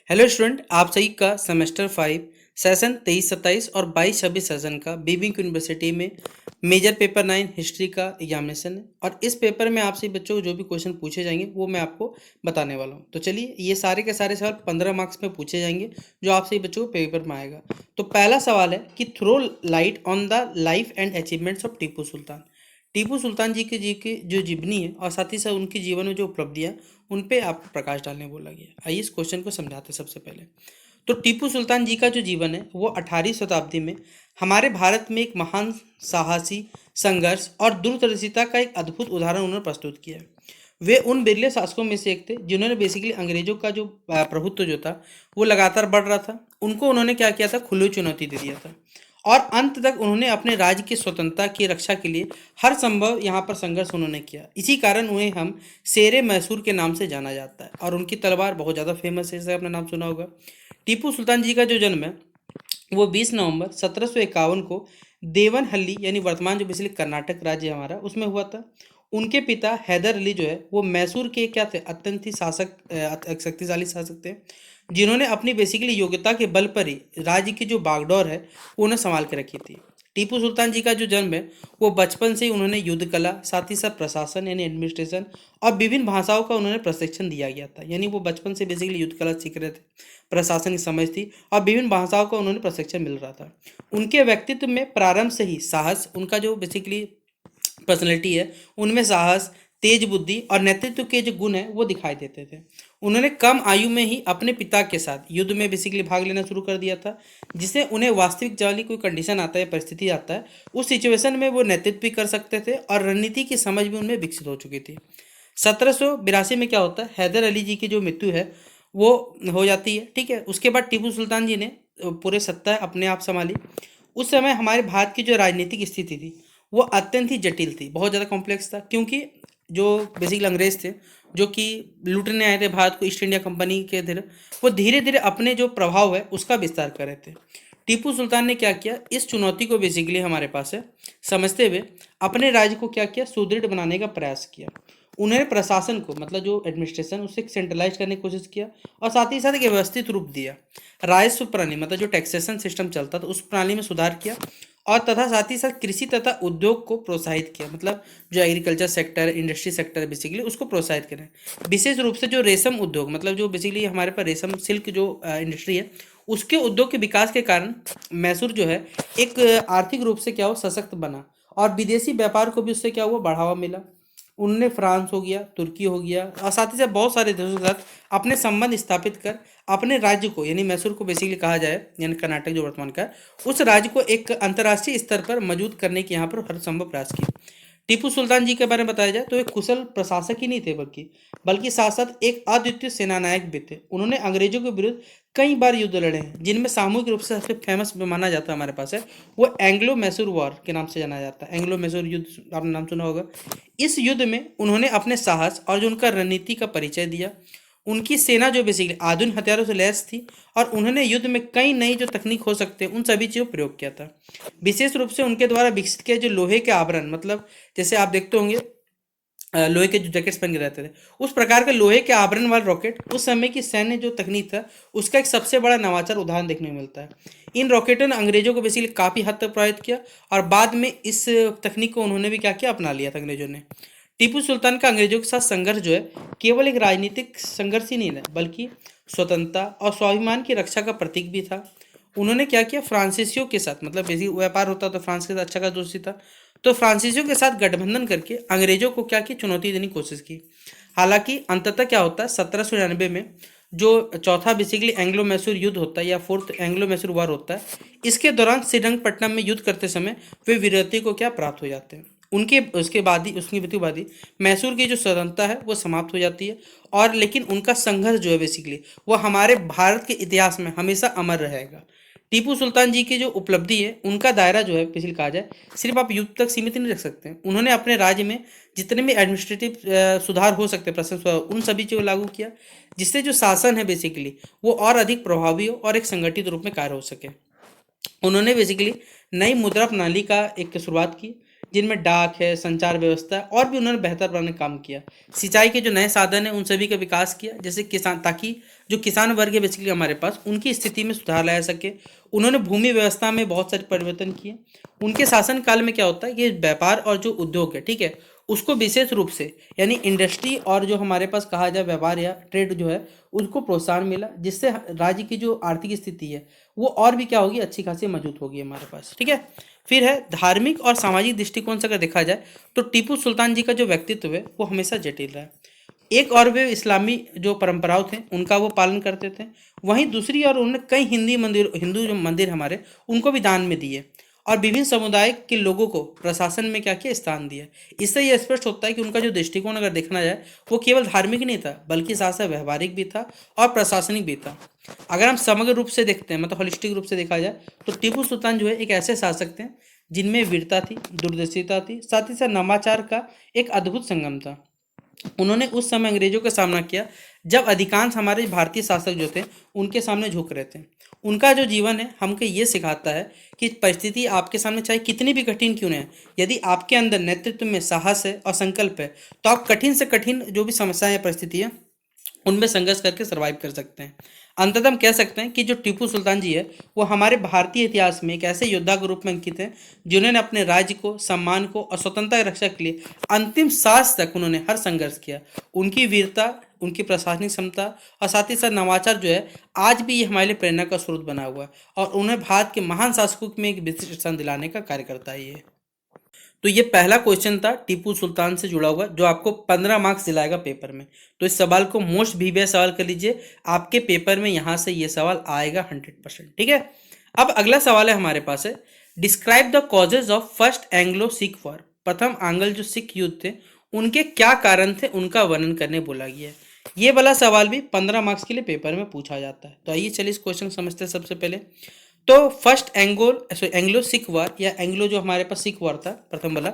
Hello student, आप सभी का सेमेस्टर 5 सेशन 23-27 और 22-26 सेशन का बीबिंग यूनिवर्सिटी में मेजर पेपर 9 हिस्ट्री का एग्जामिनेशन है। और इस पेपर में आपसे बच्चों को जो भी क्वेश्चन पूछे जाएंगे वो मैं आपको बताने वाला हूँ। तो चलिए, ये सारे के सारे सवाल 15 मार्क्स में पूछे जाएंगे जो आपसे बच्चों को पेपर में आएगा। तो पहला सवाल है कि throw light on the life and achievements of Tipu Sultan. Tipu Sultan ji की जो जीवनी है और साथ ही साथ उनके जीवन में जो उपलब्धियां, उन पे आपको प्रकाश डालने बोला गया। आइए इस क्वेश्चन को समझाते हैं। सबसे पहले तो टीपू सुल्तान जी का जो जीवन है वो 18वीं शताब्दी में हमारे भारत में एक महान साहसी, संघर्ष और दूरदर्शिता का एक अद्भुत उदाहरण उन्होंने प्रस्तुत किया है। वे उन बिरले शासकों में से एक थे जिन्होंने बेसिकली अंग्रेजों का जो प्रभुत्व जो था वो लगातार बढ़ रहा था, उनको उन्होंने क्या किया था, खुली चुनौती दे दिया था। और अंत तक उन्होंने अपने राज्य की स्वतंत्रता की रक्षा के लिए हर संभव यहाँ पर संघर्ष उन्होंने किया। इसी कारण उन्हें हम शेरे मैसूर के नाम से जाना जाता है और उनकी तलवार बहुत ज़्यादा फेमस है, जैसे आपने नाम सुना होगा। टीपू सुल्तान जी का जो जन्म है वो 20 नवंबर 1751 को देवनहल्ली यानी वर्तमान जो बेसिकली कर्नाटक राज्य हमारा उसमें हुआ था। उनके पिता हैदर अली जो है वो मैसूर के क्या थे, अत्यंत ही शक्तिशाली शासक थे, जिन्होंने अपनी बेसिकली योग्यता के बल पर ही राज्य की जो बागडोर है वो उन्हें संभाल के रखी थी। टीपू सुल्तान जी का जो जन्म है वो बचपन से ही उन्होंने युद्ध कला, साथ ही साथ प्रशासन यानी एडमिनिस्ट्रेशन और विभिन्न भाषाओं का उन्होंने प्रशिक्षण दिया गया था। यानी वो बचपन से बेसिकली युद्ध कला सीख रहे थे, प्रशासन की समझ थी और विभिन्न भाषाओं का उन्होंने प्रशिक्षण मिल रहा था। उनके व्यक्तित्व में प्रारंभ से ही साहस, उनका जो बेसिकली पर्सनैलिटी है उनमें साहस, तेज बुद्धि और नेतृत्व के जो गुण हैं वो दिखाई देते थे। उन्होंने कम आयु में ही अपने पिता के साथ युद्ध में बेसिकली भाग लेना शुरू कर दिया था, जिससे उन्हें वास्तविक वाली कोई कंडीशन आता है, परिस्थिति आता है, उस सिचुएशन में वो नेतृत्व भी कर सकते थे और रणनीति की समझ भी उनमें विकसित हो चुकी थी। 1782 में क्या होता है, हैदर अली जी की जो मृत्यु है वो हो जाती है। ठीक है, उसके बाद टीपू सुल्तान जी ने पूरे सत्ता अपने आप संभाली। उस समय हमारे भारत की जो राजनीतिक स्थिति थी वो अत्यंत ही जटिल थी, बहुत ज़्यादा कॉम्प्लेक्स था, क्योंकि जो बेसिकली अंग्रेज थे जो कि लूटने आए थे भारत को, ईस्ट इंडिया कंपनी के थे, वो धीरे धीरे अपने जो प्रभाव है उसका विस्तार कर रहे थे। टीपू सुल्तान ने क्या किया, इस चुनौती को बेसिकली हमारे पास है समझते हुए अपने राज्य को क्या किया, सुदृढ़ बनाने का प्रयास किया। उन्होंने प्रशासन को, मतलब जो एडमिनिस्ट्रेशन, उसे सेंट्रलाइज करने की कोशिश किया और साथ ही साथ एक व्यवस्थित रूप दिया। राजस्व प्रणाली, मतलब जो टैक्सेशन सिस्टम चलता था उस प्रणाली में सुधार किया और तथा साथ ही साथ कृषि तथा उद्योग को प्रोत्साहित किया। मतलब जो agriculture sector, industry sector basically उसको प्रोत्साहित करें। विशेष रूप से जो रेशम उद्योग, मतलब जो बेसिकली हमारे पास रेशम सिल्क जो इंडस्ट्री है उसके उद्योग के विकास के कारण मैसूर जो है एक आर्थिक रूप से क्या हो, सशक्त बना और विदेशी व्यापार को भी उससे क्या हुआ, बढ़ावा मिला। उनने फ्रांस हो गया, तुर्की हो गया और साथ ही साथ बहुत सारे देशों के साथ अपने संबंध स्थापित कर अपने राज्य को, यानी मैसूर को बेसिकली कहा जाए, यानी कर्नाटक जो वर्तमान का है, उस राज्य को एक अंतर्राष्ट्रीय स्तर पर मौजूद करने की यहाँ पर हर संभव प्रयास की। टीपू सुल्तान जी के बारे में बताया जाए तो एक कुशल प्रशासक ही नहीं थे, बल्कि साथ साथ एक अद्वितीय सेनानायक भी थे। उन्होंने अंग्रेजों के विरुद्ध कई बार युद्ध लड़े हैं, जिनमें सामूहिक रूप से सबसे फेमस माना जाता है हमारे पास है वो एंग्लो मैसूर वॉर के नाम से जाना जाता है। एंग्लो मैसूर युद्ध आपने नाम सुना होगा। इस युद्ध में उन्होंने अपने साहस और जो उनका रणनीति का परिचय दिया। उनकी सेना जो बेसिकली आधुनिक हथियारों से लैस थी और उन्होंने युद्ध में कई नई जो तकनीक हो सकते हैं उन सभी चीज़ों का प्रयोग किया था। विशेष रूप से उनके द्वारा विकसित किए जो लोहे के आभरण, मतलब जैसे आप देखते होंगे लोहे के जो जैकेट्स पहन के रहते थे, उस प्रकार के लोहे के आभरण वाले रॉकेट उस समय की सैन्य जो तकनीक था उसका एक सबसे बड़ा नवाचार उदाहरण देखने को मिलता है। इन रॉकेटों ने अंग्रेजों को बेसिकली काफ़ी हद तक प्रभावित किया और बाद में इस तकनीक को उन्होंने भी क्या किया, अपना लिया था अंग्रेजों ने। टीपू सुल्तान का अंग्रेजों के साथ संघर्ष जो है केवल एक राजनीतिक संघर्ष ही नहीं था, बल्कि स्वतंत्रता और स्वाभिमान की रक्षा का प्रतीक भी था। उन्होंने क्या किया, फ्रांसीसियों के साथ, मतलब बेसिक व्यापार होता तो फ्रांस के साथ अच्छा का दोस्ती था, तो फ्रांसीसियों के साथ गठबंधन करके अंग्रेजों को क्या की, चुनौती देने की कोशिश की। हालांकि अंततः क्या होता है, 1799 में जो चौथा बेसिकली एंग्लो मैसूर युद्ध होता है या फोर्थ एंग्लो मैसूर वॉर होता है, इसके दौरान श्रीरंगपट्टनम में युद्ध करते समय वे वीरगति को क्या प्राप्त हो जाते हैं। उनके उसके बाद ही, उसकी मृत्यु बाद ही मैसूर की जो स्वतंत्रता है वो समाप्त हो जाती है। और लेकिन उनका संघर्ष जो है बेसिकली वो हमारे भारत के इतिहास में हमेशा अमर रहेगा। टीपू सुल्तान जी की जो उपलब्धि है उनका दायरा जो है बेसिकली कहा जाए सिर्फ आप युद्ध तक सीमित नहीं रख सकते। उन्होंने अपने राज्य में जितने भी एडमिनिस्ट्रेटिव सुधार हो सकते, प्रशासन सुधार, उन सभी चीज़ों को लागू किया, जिससे जो शासन है बेसिकली वो और अधिक प्रभावी हो और एक संगठित रूप में कार्य हो सके। उन्होंने बेसिकली नई मुद्रा प्रणाली का एक शुरुआत की, जिनमें डाक है, संचार व्यवस्था है, और भी उन्होंने बेहतर बनाने का काम किया। सिंचाई के जो नए साधन हैं उन सभी का विकास किया, जैसे किसान, ताकि जो किसान वर्ग है बेसिकली हमारे पास, उनकी स्थिति में सुधार लाया सके। उन्होंने भूमि व्यवस्था में बहुत सारे परिवर्तन किए। उनके शासन काल में क्या होता है, ये व्यापार और जो उद्योग है, ठीक है, उसको विशेष रूप से, यानी इंडस्ट्री और जो हमारे पास कहा जाए व्यापार या ट्रेड जो है, उसको प्रोत्साहन मिला, जिससे राज्य की जो आर्थिक स्थिति है वो और भी क्या होगी, अच्छी खासी मजबूत होगी हमारे पास, ठीक है। फिर है धार्मिक और सामाजिक दृष्टिकोण से अगर देखा जाए तो टीपू सुल्तान जी का जो व्यक्तित्व है वो हमेशा जटिल रहा है। एक और वे इस्लामी जो परंपराओं थे उनका वो पालन करते थे, वहीं दूसरी और उन्होंने कई हिंदू जो मंदिर हमारे उनको भी दान में दिए, और विभिन्न समुदाय के लोगों को प्रशासन में क्या किया, स्थान दिया। इससे यह स्पष्ट होता है कि उनका जो दृष्टिकोण अगर देखना जाए वो केवल धार्मिक नहीं था, बल्कि साथ साथ व्यवहारिक भी था और प्रशासनिक भी था। अगर हम समग्र रूप से देखते हैं, मतलब होलिस्टिक रूप से देखा जाए, तो टीपू सुल्तान जो है एक ऐसे शासक थे जिनमें वीरता थी, दूरदर्शिता थी, साथ ही साथ नवाचार का एक अद्भुत संगम था। उन्होंने उस समय अंग्रेजों का सामना किया जब अधिकांश हमारे भारतीय शासक जो थे उनके सामने झुक रहे थे। उनका जो जीवन है हमको ये सिखाता है कि परिस्थिति आपके सामने चाहे कितनी भी कठिन क्यों न है, यदि आपके अंदर नेतृत्व में साहस है और संकल्प है, तो आप कठिन से कठिन जो भी समस्याएं या परिस्थिति है उनमें संघर्ष करके सर्वाइव कर सकते हैं। अंततः हम कह सकते हैं कि जो टीपू सुल्तान जी है वो हमारे भारतीय इतिहास में एक ऐसे योद्धा के रूप में अंकित हैं जिन्होंने अपने राज्य को, सम्मान को और स्वतंत्रता की रक्षा के लिए अंतिम सांस तक उन्होंने हर संघर्ष किया। उनकी वीरता, उनकी प्रशासनिक क्षमता और साथ ही साथ नवाचार जो है आज भी ये हमारे लिए प्रेरणा का स्रोत बना हुआ है, और उन्हें भारत के महान शासकों में एक विशिष्ट स्थान दिलाने का कार्य करता है ये। तो ये पहला क्वेश्चन था टीपू सुल्तान से जुड़ा हुआ, जो आपको 15 मार्क्स दिलाएगा पेपर में। तो इस सवाल को मोस्ट प्रीवियस सवाल कर लीजिए, आपके पेपर में यहाँ से ये सवाल आएगा 100%, ठीक है। अब अगला सवाल है हमारे पास है, describe the causes of first Anglo Sikh war. प्रथम आंग्ल जो सिख युद्ध थे उनके क्या कारण थे, उनका वर्णन करने बोला गया है। ये वाला सवाल भी 15 मार्क्स के लिए पेपर में पूछा जाता है। तो आइए चलिए इस क्वेश्चन समझते हैं सबसे पहले। तो फर्स्ट एंग्लो सिख वार या एंग्लो जो हमारे पास सिख वार था प्रथम वाला,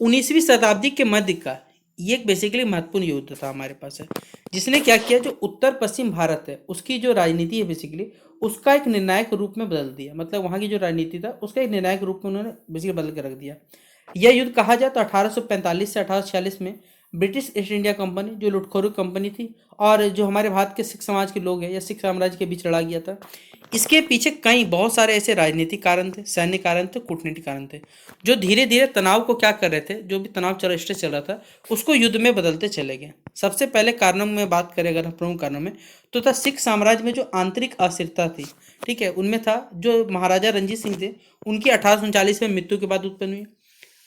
19वीं शताब्दी के मध्य का ये एक बेसिकली महत्वपूर्ण युद्ध था हमारे पास है, जिसने क्या किया, जो उत्तर पश्चिम भारत है उसकी जो राजनीति है बेसिकली उसका एक निर्णायक रूप में बदल दिया। मतलब वहाँ की जो राजनीति था उसका एक निर्णायक रूप में उन्होंने बेसिकली बदल के रख दिया। यह युद्ध कहा जाए तो 1845 से 1846 में ब्रिटिश ईस्ट इंडिया कंपनी जो लुटखोरू कंपनी थी और जो हमारे भारत के सिख समाज के लोग हैं या सिख साम्राज्य के बीच लड़ा गया था। इसके पीछे कई बहुत सारे ऐसे राजनीतिक कारण थे, सैन्य कारण थे, कूटनीतिक कारण थे, जो धीरे धीरे तनाव को क्या कर रहे थे, जो भी तनाव स्ट्रेस चल रहा था उसको युद्ध में बदलते चले गए। सबसे पहले कारणों में बात करें अगर हम प्रमुख कारणों में, तो था सिख साम्राज्य में जो आंतरिक अस्थिरता थी, ठीक है, उनमें था जो महाराजा रंजीत सिंह थे उनकी 1839 में मृत्यु के बाद उत्पन्न हुई।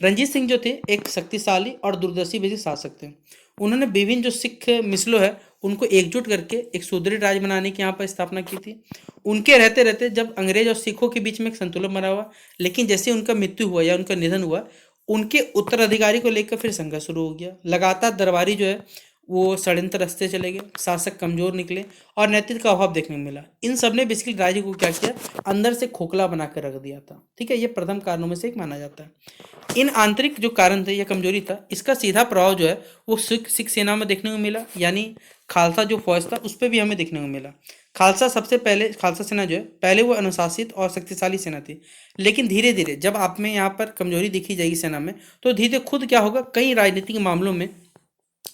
रंजीत सिंह जो थे एक शक्तिशाली और दूरदर्शी बेसिक शासक थे। उन्होंने विभिन्न जो सिख मिसलों है उनको एकजुट करके एक सुदृढ़ राज्य बनाने की यहाँ पर स्थापना की थी। उनके रहते रहते जब अंग्रेज और सिखों के बीच में एक संतुलन बना हुआ, लेकिन जैसे उनका मृत्यु हुआ या उनका निधन हुआ, उनके उत्तराधिकारी को लेकर फिर संघर्ष शुरू हो गया। लगातार दरबारी जो है वो षड्यंत्र रस्ते चले गए, शासक कमजोर निकले और नेतृत्व का अभाव देखने को मिला। इन सब ने बेसिकली राज्य को क्या किया, अंदर से खोखला बना कर रख दिया था, ठीक है। ये प्रथम कारणों में से एक माना जाता है। इन आंतरिक जो कारण थे या कमजोरी था, इसका सीधा प्रभाव जो है वो सिख सेना में देखने को मिला, यानी खालसा जो फौज था उस पर भी हमें देखने को मिला। खालसा सबसे पहले, खालसा सेना जो है पहले वो अनुशासित और शक्तिशाली सेना थी, लेकिन धीरे धीरे जब आप में यहाँ पर कमजोरी दिखी जाएगी सेना में, तो धीरे खुद क्या होगा, कई राजनीतिक मामलों में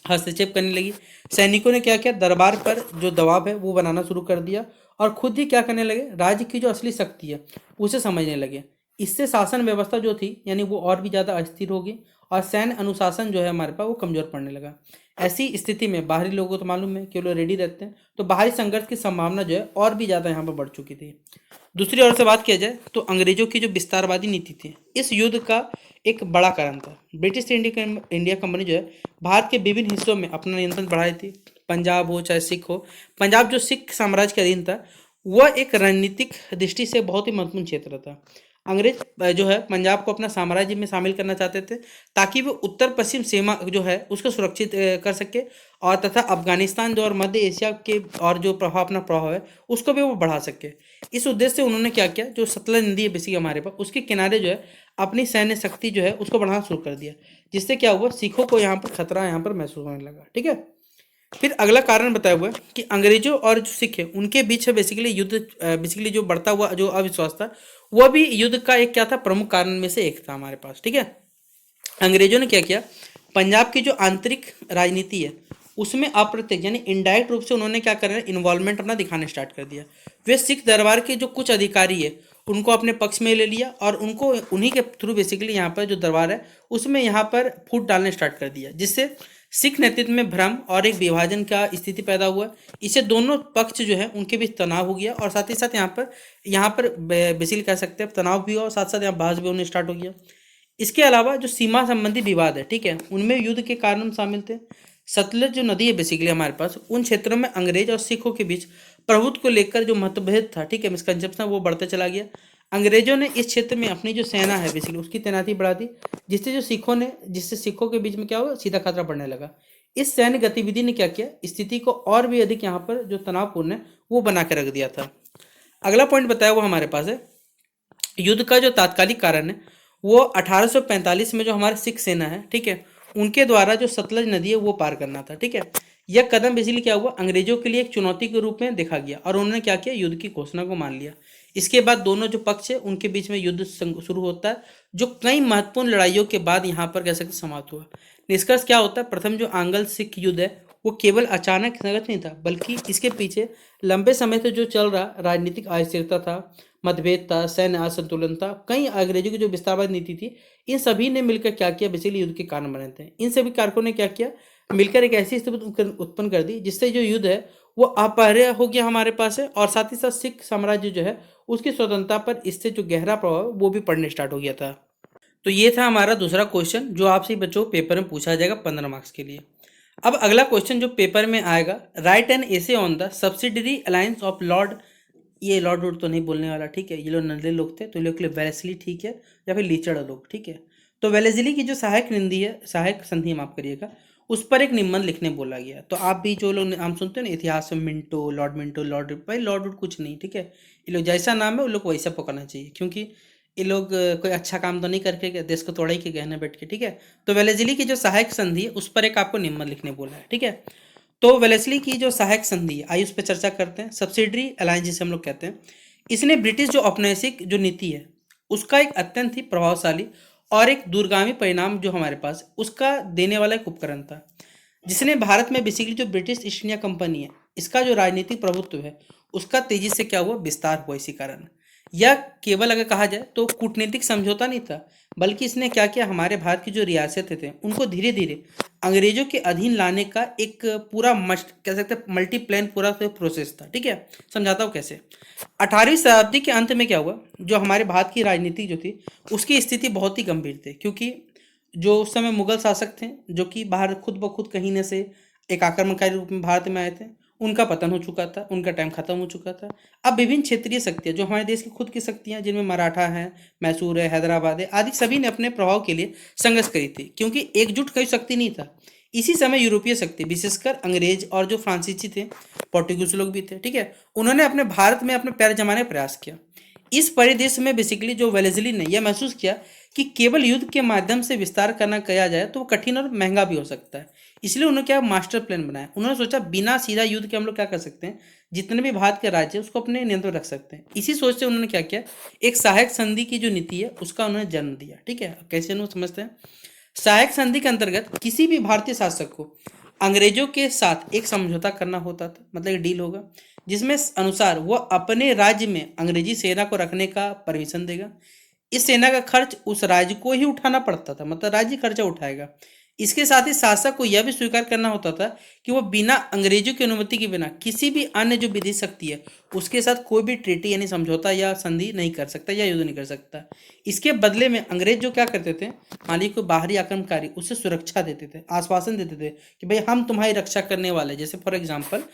हस्तक्षेप करने लगी। सैनिकों ने क्या किया, दरबार पर जो दबाव है वो बनाना शुरू कर दिया और खुद ही क्या करने लगे, राज्य की जो असली शक्ति है उसे समझने लगे। इससे शासन व्यवस्था जो थी यानी वो और भी ज़्यादा अस्थिर होगी और सैन्य अनुशासन जो है हमारे पास वो कमजोर पड़ने लगा। ऐसी स्थिति में बाहरी लोगों को तो मालूम है कि वो रेडी रहते हैं, तो बाहरी संघर्ष की संभावना जो है और भी ज़्यादा यहाँ पर बढ़ चुकी थी। दूसरी ओर से बात किया जाए तो अंग्रेजों की जो विस्तारवादी नीति थी इस युद्ध का एक बड़ा कारण था। ब्रिटिश इंडिया कंपनी जो है भारत के विभिन्न हिस्सों में अपना नियंत्रण बढ़ाई थी। पंजाब हो चाहे सिख हो, पंजाब जो सिख साम्राज्य के अधीन था वह एक रणनीतिक दृष्टि से बहुत ही महत्वपूर्ण क्षेत्र था। अंग्रेज जो है पंजाब को अपना साम्राज्य में शामिल करना चाहते थे ताकि वो उत्तर पश्चिम सीमा जो है उसको सुरक्षित कर सके, और तथा अफगानिस्तान जो और मध्य एशिया के और जो अपना प्रभाव है उसको भी वो बढ़ा सके। इस उद्देश्य से उन्होंने क्या किया, जो सतलज नदी है बेसिक हमारे पास उसके किनारे जो है अपनी सैन्य शक्ति जो है उसको बढ़ाना शुरू कर दिया, जिससे क्या हुआ, सिखों को यहाँ पर खतरा यहाँ पर महसूस होने लगा, ठीक है। फिर अगला कारण बताया हुआ है कि अंग्रेजों और जो सिख है उनके बीच बेसिकली युद्ध, बेसिकली जो बढ़ता हुआ जो अविश्वास था वह भी युद्ध का एक क्या था, प्रमुख कारण में से एक था हमारे पास, ठीक है। अंग्रेजों ने क्या किया, पंजाब की जो आंतरिक राजनीति है उसमें अप्रत्यक्ष यानी इनडायरेक्ट रूप से उन्होंने क्या करना इन्वॉल्वमेंट अपना दिखाना स्टार्ट कर दिया। वे सिख दरबार के जो कुछ अधिकारी है उनको अपने पक्ष में ले लिया और उनको उन्हीं के थ्रू बेसिकली यहाँ पर जो दरबार है उसमें यहाँ पर फूट डालने स्टार्ट कर दिया, जिससे सिख नेतृत्व में भ्रम और एक विभाजन का स्थिति पैदा हुआ। इससे दोनों पक्ष जो है उनके बीच तनाव हो गया और साथ ही साथ यहाँ पर बेसिकली कह सकते हैं तनाव भी हुआ और साथ साथ यहाँ बहस भी होने स्टार्ट हो गया। इसके अलावा जो सीमा संबंधी विवाद है, ठीक है, उनमें युद्ध के कारण शामिल थे। सतलज जो नदी है बेसिकली हमारे पास, उन क्षेत्रों में अंग्रेज और सिखों के बीच प्रभुत्व को लेकर जो मतभेद था, ठीक है, मिसकंसेप्शन वो बढ़ता चला गया। अंग्रेजों ने इस क्षेत्र में अपनी जो सेना है बेसिकली उसकी तैनाती बढ़ा दी, जिससे सिखों के बीच में क्या हुआ, सीधा खतरा बढ़ने लगा। इस सैन्य गतिविधि ने क्या किया, स्थिति को और भी अधिक यहाँ पर जो तनावपूर्ण है वो बना के रख दिया था। अगला पॉइंट बताया वो हमारे पास है, युद्ध का जो तात्कालिक कारण है वो 1845 में जो हमारी सिख सेना है, ठीक है, उनके द्वारा जो सतलज नदी है वो पार करना था, ठीक है। यह कदम बेसिकली क्या हुआ, अंग्रेजों के लिए एक चुनौती के रूप में देखा गया और उन्होंने क्या किया, युद्ध की घोषणा को मान लिया। इसके बाद दोनों जो पक्ष है उनके बीच में युद्ध शुरू होता है, जो कई महत्वपूर्ण लड़ाइयों के बाद यहाँ पर कह सकते समाप्त हुआ। निष्कर्ष क्या होता है, प्रथम जो आंग्ल सिख युद्ध है वो केवल अचानक संगत नहीं था, बल्कि इसके पीछे लंबे समय से जो चल रहा राजनीतिक अस्थिरता था, मतभेद था, सैन्य असंतुलन था, कई अंग्रेजों की जो विस्तारवाद नीति थी, इन सभी ने मिलकर क्या किया, बेसिकली युद्ध के कारण बने थे। इन सभी कारकों ने क्या किया, मिलकर एक ऐसी स्थिति उत्पन्न कर दी जिससे जो युद्ध है वो अपरिहार्य हो गया हमारे पास है, और साथ ही साथ सिख साम्राज्य जो है उसकी स्वतंत्रता पर इससे जो गहरा प्रभाव वो भी पड़ने स्टार्ट हो गया था। तो ये था हमारा दूसरा क्वेश्चन जो आपसे बच्चों पेपर में पूछा जाएगा 15 मार्क्स के लिए। अब अगला क्वेश्चन जो पेपर में आएगा, right an essay on the subsidiary alliance of Lord, ये लॉर्ड वुड तो नहीं बोलने वाला, ठीक है, ये लोग नल्ले लोग थे तो ये लोग के लिए वेलेस्ली, ठीक है, या फिर लीचड़ लोग, ठीक है। तो वेलेस्ली की जो सहायक निंदी है, सहायक संधि माफ करिएगा, उस पर एक निबंध लिखने बोला गया। तो आप भी जो लोग नाम सुनते हैं ना, इतिहास में मिंटो, लॉर्ड, भाई लॉर्ड वुड कुछ नहीं, ठीक है, ये लोग जैसा नाम है उन लोग को वैसा पकड़ना चाहिए, क्योंकि ये लोग कोई अच्छा काम तो नहीं करके गए, देश को तोड़ा ही के गए ना बैठ के, ठीक है। तो वेलेस्ली की जो सहायक संधि है उस पर एक आपको निबंध लिखने बोला है, ठीक है। तो वेलेस्ली की जो सहायक संधि है, आइए उस पर चर्चा करते हैं। सब्सिडरी अलायंस जिसे हम लोग कहते हैं, इसने ब्रिटिश जो औपनिवेशिक जो नीति है उसका एक अत्यंत ही प्रभावशाली और एक दूरगामी परिणाम जो हमारे पास उसका देने वाला एक उपकरण था, जिसने भारत में बेसिकली जो ब्रिटिश ईस्ट इंडिया कंपनी है इसका जो राजनीतिक प्रभुत्व है उसका तेजी से क्या हुआ, विस्तार हुआ। इसी कारण यह केवल अगर कहा जाए तो कूटनीतिक समझौता नहीं था, बल्कि इसने क्या किया, हमारे भारत की जो रियासतें थे उनको धीरे धीरे अंग्रेजों के अधीन लाने का एक पूरा मस्ट कह सकते हैं मल्टी प्लान पूरा प्रोसेस था, ठीक है। समझाता हूँ कैसे। 18वीं शताब्दी के अंत में क्या हुआ, जो हमारे भारत की राजनीति जो थी उसकी स्थिति बहुत ही गंभीर थी, क्योंकि जो उस समय मुगल शासक थे जो कि बाहर खुद ब खुद कहीं न से एक आक्रमणकारी रूप में भारत में आए थे, उनका पतन हो चुका था, उनका टाइम खत्म हो चुका था। अब विभिन्न क्षेत्रीय शक्तियाँ जो हमारे देश की खुद की शक्तियाँ, जिनमें मराठा है, मैसूर है, हैदराबाद है आदि, सभी ने अपने प्रभाव के लिए संघर्ष करी थी, क्योंकि एकजुट कोई शक्ति नहीं था। इसी समय यूरोपीय शक्ति विशेषकर अंग्रेज और जो फ्रांसीसी थे, पोर्टुगीज लोग भी थे, ठीक है, उन्होंने अपने भारत में अपने पैर जमाने का प्रयास किया। इस परिदृश्य में बेसिकली जो वेलेस्ली ने यह महसूस किया कि केवल युद्ध के माध्यम से विस्तार करना किया जाए तो वो कठिन और महंगा भी हो सकता है। इसलिए उन्होंने क्या मास्टर प्लान बनाया। उन्होंने सोचा बिना सीधा युद्ध के हम लोग क्या कर सकते हैं, जितने भी भारत के राज्य है उसको अपने नियंत्रण रख सकते हैं। इसी सोच से उन्होंने क्या किया, एक सहायक संधि की जो नीति है उसका उन्होंने जन्म दिया, ठीक है। अब कैसे उन्होंने समझते हैं, सहायक संधि के अंतर्गत किसी भी भारतीय शासक को अंग्रेजों के साथ एक समझौता करना होता था, मतलब एक डील होगा जिसमें अनुसार वह अपने राज्य में अंग्रेजी सेना को रखने का परमिशन देगा। इस सेना का खर्च उस राज्य को ही उठाना पड़ता था, मतलब राज्य खर्चा उठाएगा। इसके साथ ही शासक को यह भी स्वीकार करना होता था कि वह बिना अंग्रेजों की अनुमति के बिना किसी भी अन्य जो विदेशी शक्ति है उसके साथ कोई भी ट्रीटी यानी समझौता या संधि नहीं कर सकता या युद्ध नहीं कर सकता। इसके बदले में अंग्रेज जो क्या करते थे, मान लीजिए कोई बाहरी आक्रमणकारी, उसे सुरक्षा देते थे, आश्वासन देते थे कि भाई हम तुम्हारी रक्षा करने वाले। जैसे फॉर एग्जाम्पल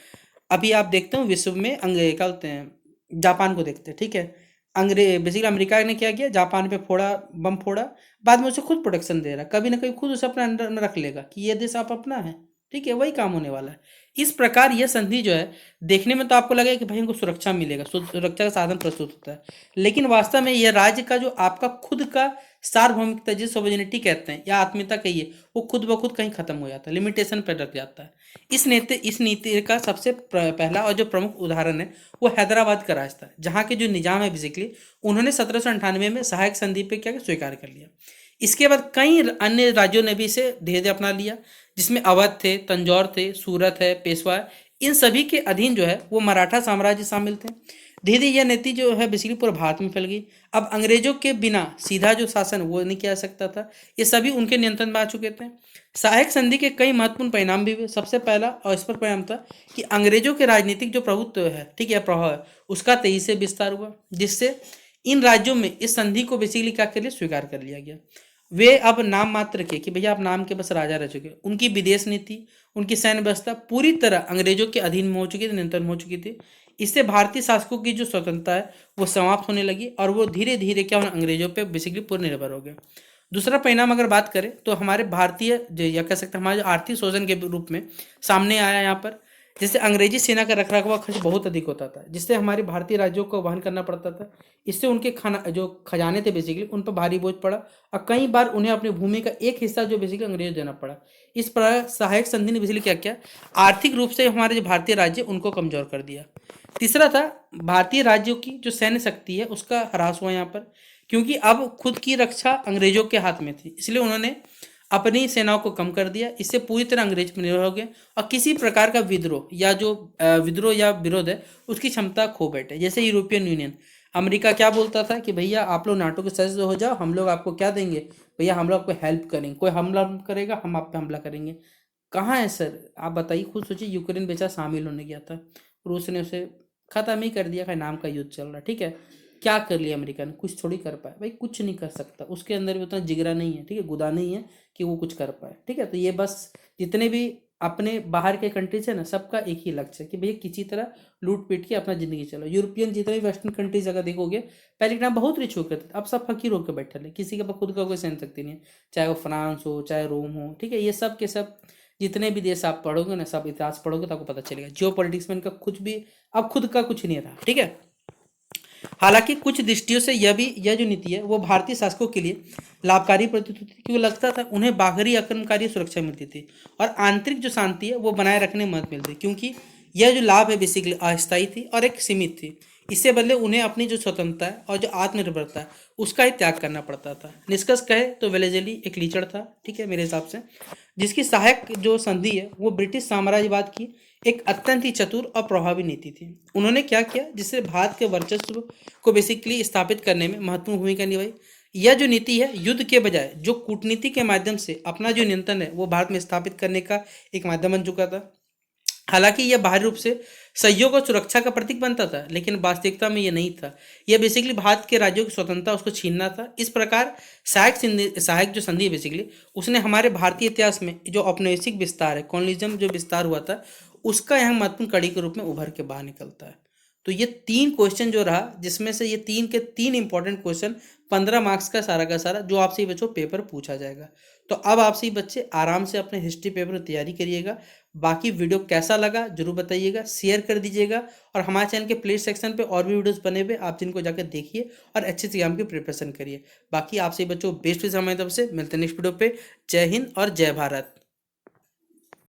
अभी आप देखते हो विश्व में क्या बोलते हैं, जापान को देखते हैं, ठीक है। बेसिकली अमेरिका ने क्या किया, जापान पे फोड़ा, बम फोड़ा, बाद में उसे खुद प्रोटेक्शन दे रहा है, कभी ना कभी खुद उसे अपने अंडर में रख लेगा कि ये देश आप अपना है, ठीक है, वही काम होने वाला है। इस प्रकार यह संधि जो है देखने में तो आपको लगेगा कि भाई इनको सुरक्षा मिलेगा, सुरक्षा का साधन प्रस्तुत होता है, लेकिन वास्तव में यह राज्य का जो आपका खुद का सार्वभौमिकता, जिस सोवरेनिटी कहते हैं या आत्मीयता कहिए, वो खुद ब खुद कहीं खत्म हो जाता है, लिमिटेशन पर रख जाता है। इस नीति का सबसे पहला और जो प्रमुख उदाहरण है वो हैदराबाद का राज था, जहाँ के जो निजाम है बेसिकली उन्होंने 1798 में सहायक संधि पे क्या स्वीकार कर लिया। इसके बाद कई अन्य राज्यों ने भी इसे धीरे धीरे अपना लिया, जिसमें अवध थे, तंजौर थे, सूरत है, पेशवा है। इन सभी के अधीन जो है वो मराठा साम्राज्य शामिल थे। धीरे धीरे यह नीति जो है बेसिकली पूरे भारत में फैल गई। अब अंग्रेजों के बिना सीधा जो शासन वो नहीं किया जा सकता था, ये सभी उनके नियंत्रण में आ चुके थे। सहायक संधि के कई महत्वपूर्ण परिणाम भी हुए। सबसे पहला और इस पर परिणाम था कि अंग्रेजों के राजनीतिक जो प्रभुत्व है, ठीक है, प्रभाव है, उसका तेजी से विस्तार हुआ, जिससे इन राज्यों में इस संधि को बेसिकली क्या कर लिया, स्वीकार कर लिया गया। वे अब नाम मात्र के कि भैया आप नाम के बस राजा रह चुके। उनकी विदेश नीति, उनकी सैन्य व्यवस्था पूरी तरह अंग्रेजों के अधीन में हो चुकी थी, नियंत्रण में हो चुकी थी। इससे भारतीय शासकों की जो स्वतंत्रता है वो समाप्त होने लगी और वो धीरे धीरे क्या होना, अंग्रेजों पे बेसिकली पूर्ण निर्भर हो गए। दूसरा परिणाम अगर बात करें तो हमारे भारतीय या कह सकते हैं हमारे आर्थिक शोषण के रूप में सामने आया यहाँ पर। जैसे अंग्रेजी सेना का रखरखाव खर्च बहुत अधिक होता था, जिससे हमारे भारतीय राज्यों को वहन करना पड़ता था। इससे उनके खाना जो खजाने थे बेसिकली उन पर भारी बोझ पड़ा और कई बार उन्हें अपनी भूमि का एक हिस्सा जो बेसिकली अंग्रेजों देना पड़ा। इस प्रकार सहायक संधि ने बेसिकली क्या किया, आर्थिक रूप से हमारे जो भारतीय राज्य उनको कमजोर कर दिया। तीसरा था भारतीय राज्यों की जो सैन्य शक्ति है उसका ह्रास हुआ यहाँ पर, क्योंकि अब खुद की रक्षा अंग्रेजों के हाथ में थी, इसलिए उन्होंने अपनी सेनाओं को कम कर दिया। इससे पूरी तरह अंग्रेज पर निर्भर हो गए और किसी प्रकार का विद्रोह या जो विद्रोह या विरोध है उसकी क्षमता खो बैठे। जैसे यूरोपियन यूनियन, अमेरिका क्या बोलता था कि भैया आप लोग नाटो के सदस्य हो जाओ, हम लोग आपको क्या देंगे, भैया हम लोग आपको हेल्प करेंगे, कोई हमला करेगा हम आप पे हमला करेंगे। कहाँ है सर, आप बताइए, खुद सोचिए, यूक्रेन बेचारा शामिल होने गया था, रूस ने उसे खत्म ही कर दिया, खाली नाम का युद्ध चल रहा है, ठीक है। क्या कर लिया अमेरिका ने, कुछ थोड़ी कर पाया भाई, कुछ नहीं कर सकता, उसके अंदर भी उतना जिगरा नहीं है, ठीक है, गुदा नहीं है कि वो कुछ कर पाए, ठीक है। तो ये बस जितने भी अपने बाहर के कंट्रीज है ना, सबका एक ही लक्ष्य है कि भैया किसी तरह लूट पीट के अपना जिंदगी चलो। यूरोपियन जितने भी वेस्टर्न कंट्रीज अगर देखोगे, पहले के टाइम बहुत रिच होकर थे, अब सब फकीर होकर बैठे है, किसी के पास खुद का कोई सहन शक्ति नहीं है, चाहे वो फ्रांस हो चाहे रोम हो, ठीक है। ये सब के सब जितने भी देश आप पढ़ोगे ना, सब इतिहास पढ़ोगे तो आपको पता चलेगा जियो पॉलिटिक्स में इनका कुछ भी अब खुद का कुछ नहीं रहा, ठीक है। हालांकि कुछ दृष्टियों से यह जो नीति है वो भारतीय शासकों के लिए लाभकारी प्रतीत होती थी, क्योंकि लगता था उन्हें बाहरी आक्रमणकारी सुरक्षा मिलती थी और आंतरिक जो शांति है वो बनाए रखने में मदद मिलती, क्योंकि यह जो लाभ है बेसिकली अस्थायी थी और एक सीमित थी। इससे बदले उन्हें अपनी जो स्वतंत्रता है और जो आत्मनिर्भरता है उसका ही त्याग करना पड़ता था। निष्कर्ष कहे तो वेलेजली एक लीचड़ था, ठीक है, मेरे हिसाब से, जिसकी सहायक जो संधि है वो ब्रिटिश साम्राज्यवाद की एक अत्यंत ही चतुर और प्रभावी नीति थी। उन्होंने क्या किया, जिससे भारत के वर्चस्व को बेसिकली स्थापित करने में महत्वपूर्ण भूमिका निभाई। यह जो नीति है युद्ध के बजाय जो कूटनीति के माध्यम से अपना जो नियंत्रण है वो भारत में स्थापित करने का एक माध्यम बन चुका था। हालांकि यह बाहरी रूप से सहयोग और सुरक्षा का प्रतीक बनता था, लेकिन वास्तविकता में यह नहीं था। यह बेसिकली भारत के राज्यों की स्वतंत्रता उसको छीनना था। इस प्रकार सहायक जो संधि बेसिकली उसने हमारे भारतीय इतिहास में जो औपनिवेशिक विस्तार है, कॉलोनिज्म जो विस्तार हुआ था, उसका यहाँ महत्वपूर्ण कड़ी के रूप में उभर के बाहर निकलता है। तो ये 3 क्वेश्चन जो रहा, जिसमें से ये 3 के 3 इंपॉर्टेंट क्वेश्चन 15 मार्क्स का सारा जो आपसे ये बच्चों पेपर पूछा जाएगा। तो अब आपसे ये बच्चे आराम से अपने हिस्ट्री पेपर की तैयारी करिएगा। बाकी वीडियो कैसा लगा जरूर बताइएगा, शेयर कर दीजिएगा और हमारे चैनल के प्ले सेक्शन पे और भी वीडियोस बने हुए आप जिनको जाकर देखिए और अच्छे से एग्जाम की प्रिपरेशन करिए। बाकी आपसे बच्चों बेस्ट विश हमारी तरफ से, मिलते हैं नेक्स्ट वीडियो पे। जय हिंद और जय भारत।